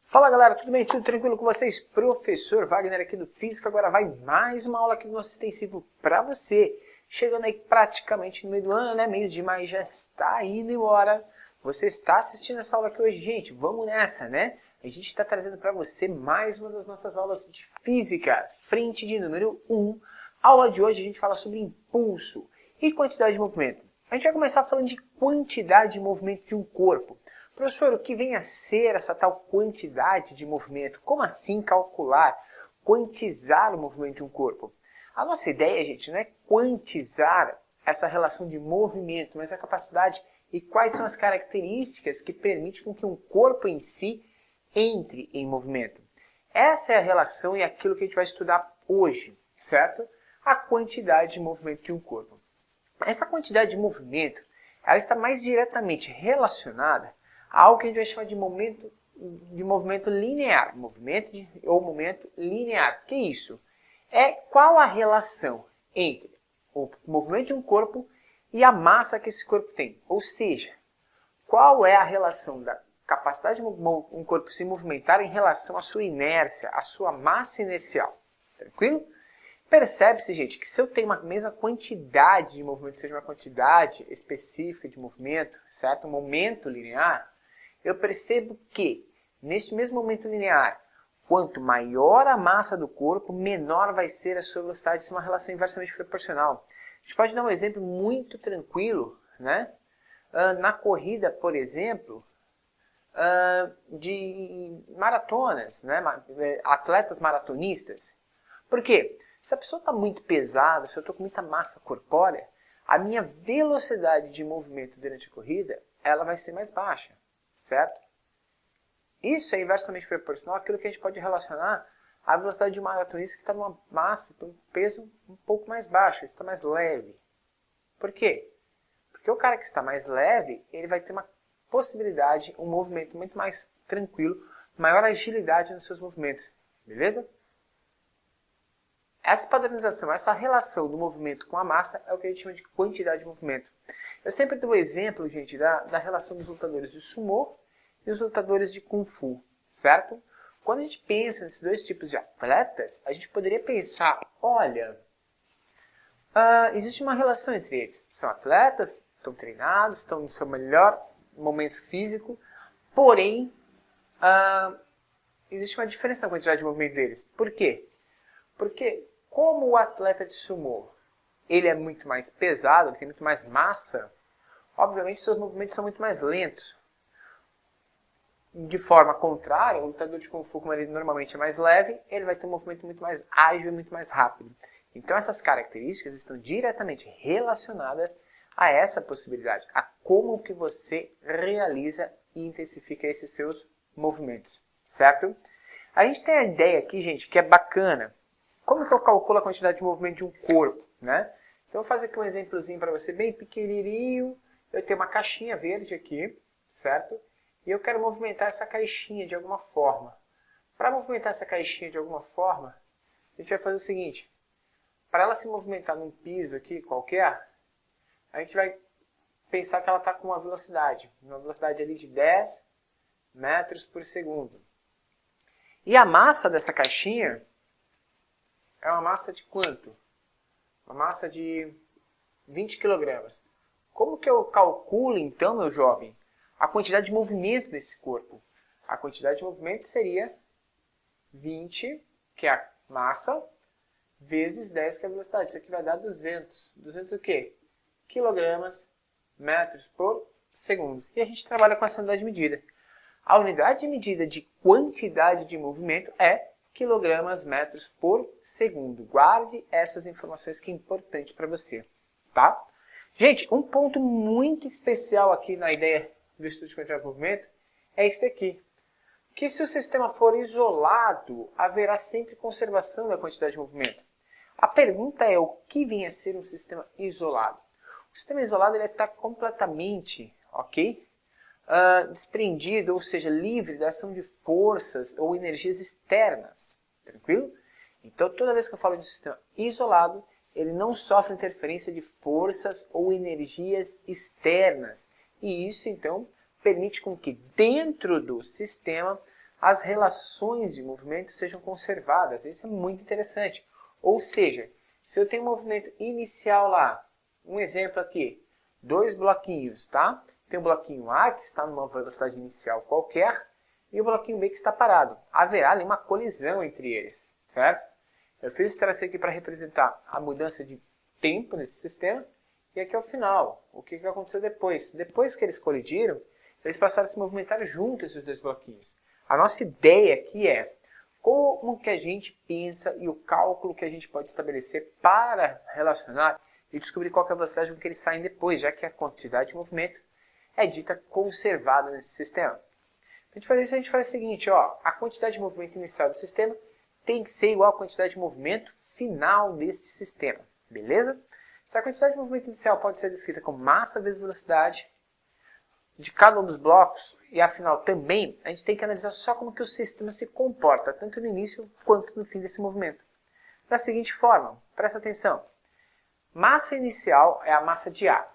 Fala galera, tudo bem? Tudo tranquilo com vocês? Professor Wagner aqui do Física, agora vai mais uma aula aqui do nosso extensivo para você. Chegando aí praticamente no meio do ano, né? Mês de maio já está indo embora. Você está assistindo essa aula aqui hoje, gente? Vamos nessa, né? A gente está trazendo para você mais uma das nossas aulas de Física, frente de número 1. A aula de hoje a gente fala sobre impulso e quantidade de movimento. A gente vai começar falando de quantidade de movimento de um corpo. Professor, o que vem a ser essa tal quantidade de movimento? Como assim calcular, quantizar o movimento de um corpo? A nossa ideia, gente, não é quantizar essa relação de movimento, mas a capacidade e quais são as características que permitem com que um corpo em si entre em movimento. Essa é a relação e aquilo que a gente vai estudar hoje, certo? A quantidade de movimento de um corpo. Essa quantidade de movimento, ela está mais diretamente relacionada a algo que a gente vai chamar de movimento linear. Momento linear. O que é isso? É qual a relação entre o movimento de um corpo e a massa que esse corpo tem. Ou seja, qual é a relação da capacidade de um corpo se movimentar em relação à sua inércia, à sua massa inercial. Tranquilo? Percebe-se, gente, que se eu tenho uma mesma quantidade de movimento, seja uma quantidade específica de movimento, certo? Um momento linear, eu percebo que, neste mesmo momento linear, quanto maior a massa do corpo, menor vai ser a sua velocidade. Isso é uma relação inversamente proporcional. A gente pode dar um exemplo muito tranquilo, né? Na corrida, por exemplo, de maratonas, né? Atletas maratonistas. Por quê? Se a pessoa está muito pesada, se eu estou com muita massa corpórea, a minha velocidade de movimento durante a corrida, ela vai ser mais baixa, certo? Isso é inversamente proporcional àquilo que a gente pode relacionar à velocidade de um maratonista que está numa massa, um peso um pouco mais baixo, ele está mais leve. Por quê? Porque o cara que está mais leve, ele vai ter uma possibilidade, um movimento muito mais tranquilo, maior agilidade nos seus movimentos, beleza? Essa padronização, essa relação do movimento com a massa é o que a gente chama de quantidade de movimento. Eu sempre dou o exemplo, gente, da relação dos lutadores de sumô e os lutadores de kung fu, certo? Quando a gente pensa nesses dois tipos de atletas, a gente poderia pensar, olha, existe uma relação entre eles. São atletas, estão treinados, estão no seu melhor momento físico, porém, existe uma diferença na quantidade de movimento deles. Por quê? Porque como o atleta de sumô, ele é muito mais pesado, ele tem muito mais massa, obviamente seus movimentos são muito mais lentos. De forma contrária, o lutador de kung fu, como ele normalmente é mais leve, ele vai ter um movimento muito mais ágil e muito mais rápido. Então essas características estão diretamente relacionadas a essa possibilidade, a como que você realiza e intensifica esses seus movimentos, certo? A gente tem a ideia aqui, gente, que é bacana. Como que eu calculo a quantidade de movimento de um corpo, né? Então eu vou fazer aqui um exemplozinho para você bem pequenininho. Eu tenho uma caixinha verde aqui, certo? E eu quero movimentar essa caixinha de alguma forma. Para movimentar essa caixinha de alguma forma, a gente vai fazer o seguinte. Para ela se movimentar num piso aqui qualquer, a gente vai pensar que ela está com uma velocidade ali de 10 metros por segundo. E a massa dessa caixinha é uma massa de quanto? Uma massa de 20 kg. Como que eu calculo, então, meu jovem, a quantidade de movimento desse corpo? A quantidade de movimento seria 20, que é a massa, vezes 10, que é a velocidade. Isso aqui vai dar 200. 200 o quê? Quilogramas, metros por segundo. E a gente trabalha com essa unidade de medida. A unidade de medida de quantidade de movimento é quilogramas, metros por segundo. Guarde essas informações que é importante para você, tá? Gente, um ponto muito especial aqui na ideia do estudo de quantidade de movimento é este aqui. Que se o sistema for isolado, haverá sempre conservação da quantidade de movimento. A pergunta é o que vem a ser um sistema isolado? O sistema isolado está completamente, desprendido, ou seja, livre da ação de forças ou energias externas. Tranquilo? Então, toda vez que eu falo de um sistema isolado, ele não sofre interferência de forças ou energias externas. E isso, então, permite com que dentro do sistema as relações de movimento sejam conservadas. Isso é muito interessante. Ou seja, se eu tenho um movimento inicial lá, um exemplo aqui, 2 bloquinhos, tá? Tem o bloquinho A, que está numa velocidade inicial qualquer, e o bloquinho B, que está parado. Haverá ali uma colisão entre eles, certo? Eu fiz esse traço aqui para representar a mudança de tempo nesse sistema, e aqui é o final. O que aconteceu depois? Depois que eles colidiram, eles passaram a se movimentar juntos, esses dois bloquinhos. A nossa ideia aqui é como que a gente pensa e o cálculo que a gente pode estabelecer para relacionar e descobrir qual que é a velocidade com que eles saem depois, já que a quantidade de movimento é dita conservada nesse sistema. Para a gente fazer isso, a gente faz o seguinte, ó, a quantidade de movimento inicial do sistema tem que ser igual à quantidade de movimento final deste sistema, beleza? Essa quantidade de movimento inicial pode ser descrita como massa vezes velocidade de cada um dos blocos, e afinal também a gente tem que analisar só como que o sistema se comporta, tanto no início quanto no fim desse movimento. Da seguinte forma, presta atenção, massa inicial é a massa de A,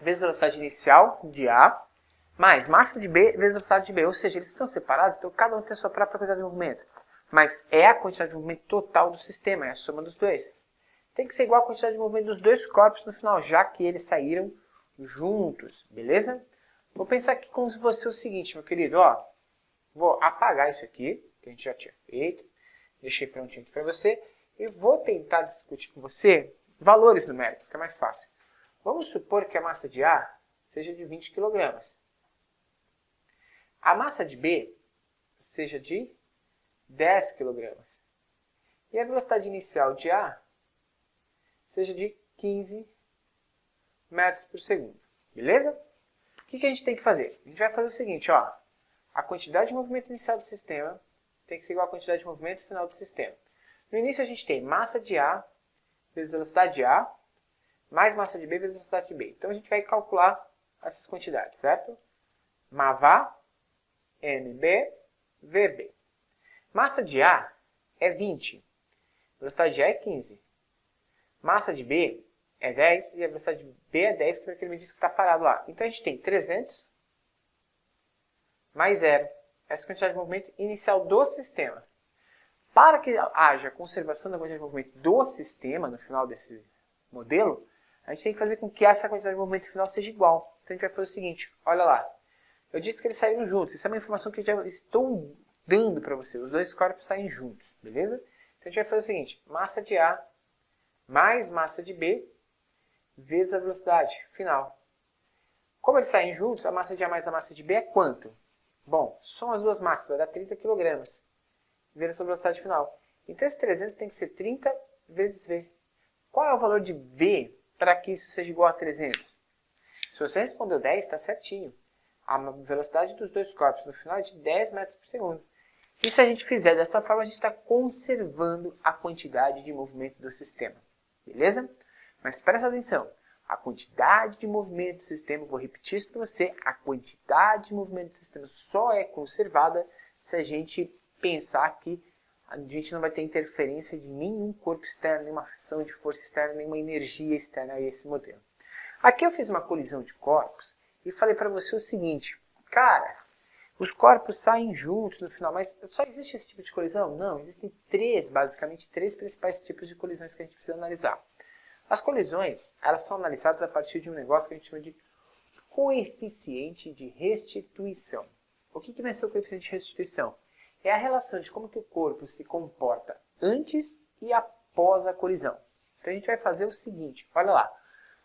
vezes velocidade inicial de A, mais massa de B vezes velocidade de B, ou seja, eles estão separados, então cada um tem a sua própria quantidade de movimento, mas é a quantidade de movimento total do sistema, é a soma dos dois. Tem que ser igual à quantidade de movimento dos dois corpos no final, já que eles saíram juntos, beleza? Vou pensar aqui com você o seguinte, meu querido, ó, vou apagar isso aqui, que a gente já tinha feito, deixei prontinho aqui para você, e vou tentar discutir com você valores numéricos, que é mais fácil. Vamos supor que a massa de A seja de 20 kg. A massa de B seja de 10 kg. E a velocidade inicial de A seja de 15 metros por segundo. Beleza? O que a gente tem que fazer? A gente vai fazer o seguinte, ó. A quantidade de movimento inicial do sistema tem que ser igual à quantidade de movimento final do sistema. No início a gente tem massa de A vezes velocidade de A, mais massa de B vezes velocidade de B. Então a gente vai calcular essas quantidades, certo? MAVA, NB, VB. Massa de A é 20, velocidade de A é 15. Massa de B é 10 e a velocidade de B é 10, porque ele me disse que está parado lá. Então a gente tem 300 mais 0. Essa quantidade de movimento inicial do sistema. Para que haja conservação da quantidade de movimento do sistema no final desse modelo, a gente tem que fazer com que essa quantidade de movimento final seja igual. Então a gente vai fazer o seguinte, olha lá. Eu disse que eles saíram juntos. Isso é uma informação que eu já estou dando para você. Os dois corpos saem juntos, beleza? Então a gente vai fazer o seguinte, massa de A mais massa de B vezes a velocidade final. Como eles saem juntos, a massa de A mais a massa de B é quanto? Bom, são as duas massas, vai dar 30 kg vezes a velocidade final. Então esse 300 tem que ser 30 vezes V. Qual é o valor de V para que isso seja igual a 300? Se você respondeu 10, está certinho. A velocidade dos dois corpos no final é de 10 metros por segundo. E se a gente fizer dessa forma, a gente está conservando a quantidade de movimento do sistema. Beleza? Mas presta atenção. A quantidade de movimento do sistema, vou repetir isso para você, a quantidade de movimento do sistema só é conservada se a gente pensar que a gente não vai ter interferência de nenhum corpo externo, nenhuma ação de força externa, nenhuma energia externa a esse modelo. Aqui eu fiz uma colisão de corpos e falei para você o seguinte, cara, os corpos saem juntos no final, mas só existe esse tipo de colisão? Não, existem basicamente três principais tipos de colisões que a gente precisa analisar. As colisões, elas são analisadas a partir de um negócio que a gente chama de coeficiente de restituição. O que vai ser o coeficiente de restituição? É a relação de como que o corpo se comporta antes e após a colisão. Então a gente vai fazer o seguinte, olha lá.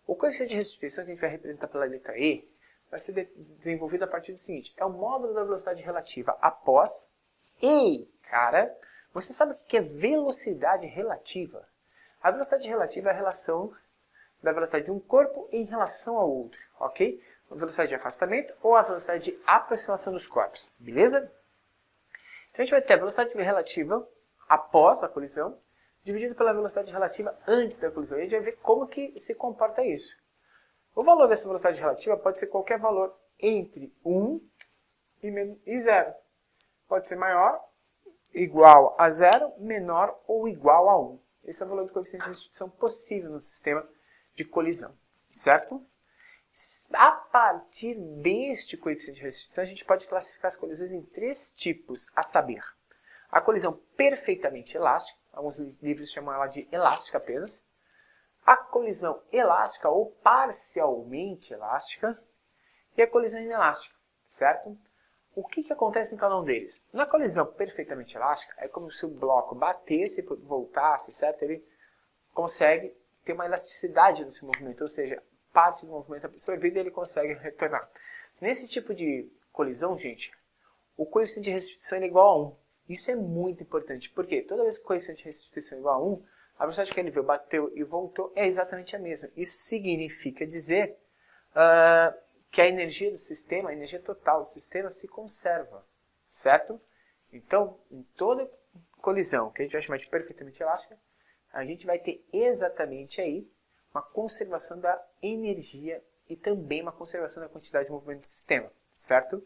O coeficiente de restituição que a gente vai representar pela letra E vai ser desenvolvido a partir do seguinte. É o módulo da velocidade relativa após e, cara, você sabe o que é velocidade relativa? A velocidade relativa é a relação da velocidade de um corpo em relação ao outro, ok? A velocidade de afastamento ou a velocidade de aproximação dos corpos, beleza? Então a gente vai ter a velocidade relativa após a colisão, dividido pela velocidade relativa antes da colisão. E a gente vai ver como que se comporta isso. O valor dessa velocidade relativa pode ser qualquer valor entre 1 e 0. Pode ser maior, igual a 0, menor ou igual a 1. Esse é o valor do coeficiente de restituição possível no sistema de colisão, certo? A partir deste coeficiente de restrição, a gente pode classificar as colisões em 3 tipos, a saber, a colisão perfeitamente elástica, alguns livros chamam ela de elástica apenas, a colisão elástica ou parcialmente elástica e a colisão inelástica, certo? O que acontece em cada um deles? Na colisão perfeitamente elástica, é como se o bloco batesse e voltasse, certo? Ele consegue ter uma elasticidade no seu movimento, ou seja, parte do movimento absorvido e ele consegue retornar. Nesse tipo de colisão, gente, o coeficiente de restrição é igual a 1. Isso é muito importante, porque toda vez que o coeficiente de restrição é igual a 1, a velocidade que ele veio, bateu e voltou é exatamente a mesma. Isso significa dizer que a energia do sistema, a energia total do sistema se conserva, certo? Então, em toda colisão que a gente vai chamar de perfeitamente elástica, a gente vai ter exatamente aí uma conservação da energia e também uma conservação da quantidade de movimento do sistema, certo?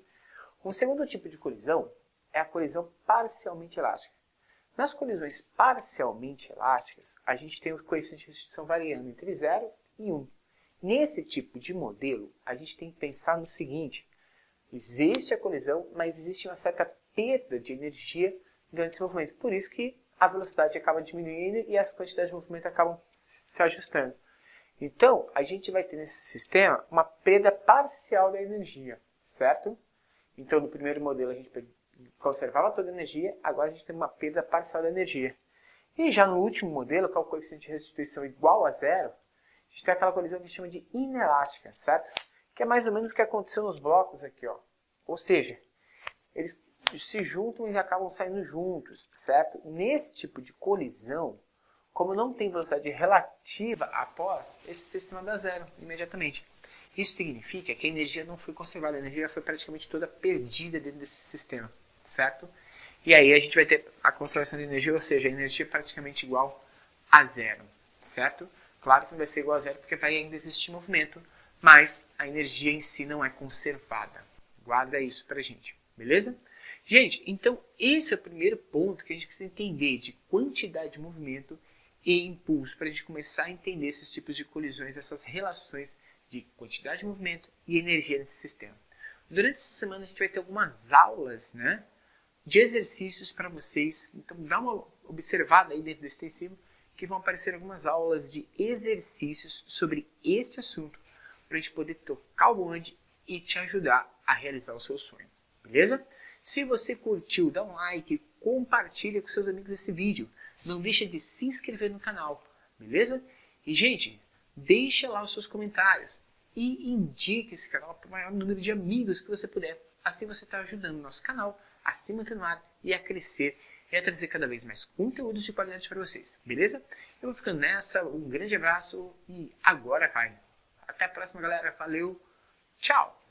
Um segundo tipo de colisão é a colisão parcialmente elástica. Nas colisões parcialmente elásticas, a gente tem o coeficiente de restrição variando entre 0 e 1. Nesse tipo de modelo, a gente tem que pensar no seguinte: existe a colisão, mas existe uma certa perda de energia durante esse movimento. Por isso que a velocidade acaba diminuindo e as quantidades de movimento acabam se ajustando. Então, a gente vai ter nesse sistema uma perda parcial da energia, certo? Então, no primeiro modelo a gente conservava toda a energia, agora a gente tem uma perda parcial da energia. E já no último modelo, que é o coeficiente de restituição igual a 0, a gente tem aquela colisão que a gente chama de inelástica, certo? Que é mais ou menos o que aconteceu nos blocos aqui, ó. Ou seja, eles se juntam e acabam saindo juntos, certo? Nesse tipo de colisão, como não tem velocidade relativa após, esse sistema dá 0 imediatamente. Isso significa que a energia não foi conservada, a energia foi praticamente toda perdida dentro desse sistema, certo? E aí a gente vai ter a conservação de energia, ou seja, a energia é praticamente igual a 0, certo? Claro que não vai ser igual a 0 porque vai ainda existir movimento, mas a energia em si não é conservada. Guarda isso pra gente, beleza? Gente, então esse é o primeiro ponto que a gente precisa entender de quantidade de movimento e impulso, para a gente começar a entender esses tipos de colisões, essas relações de quantidade de movimento e energia nesse sistema. Durante essa semana a gente vai ter algumas aulas, né, de exercícios para vocês, então dá uma observada aí dentro do extensivo que vão aparecer algumas aulas de exercícios sobre este assunto para a gente poder tocar o bonde e te ajudar a realizar o seu sonho, beleza? Se você curtiu, dá um like, compartilha com seus amigos esse vídeo. Não deixa de se inscrever no canal, beleza? E, gente, deixa lá os seus comentários e indique esse canal para o maior número de amigos que você puder. Assim você está ajudando o nosso canal a se manter no ar e a crescer e a trazer cada vez mais conteúdos de qualidade para vocês, beleza? Eu vou ficando nessa, um grande abraço e agora vai. Até a próxima, galera. Valeu, tchau!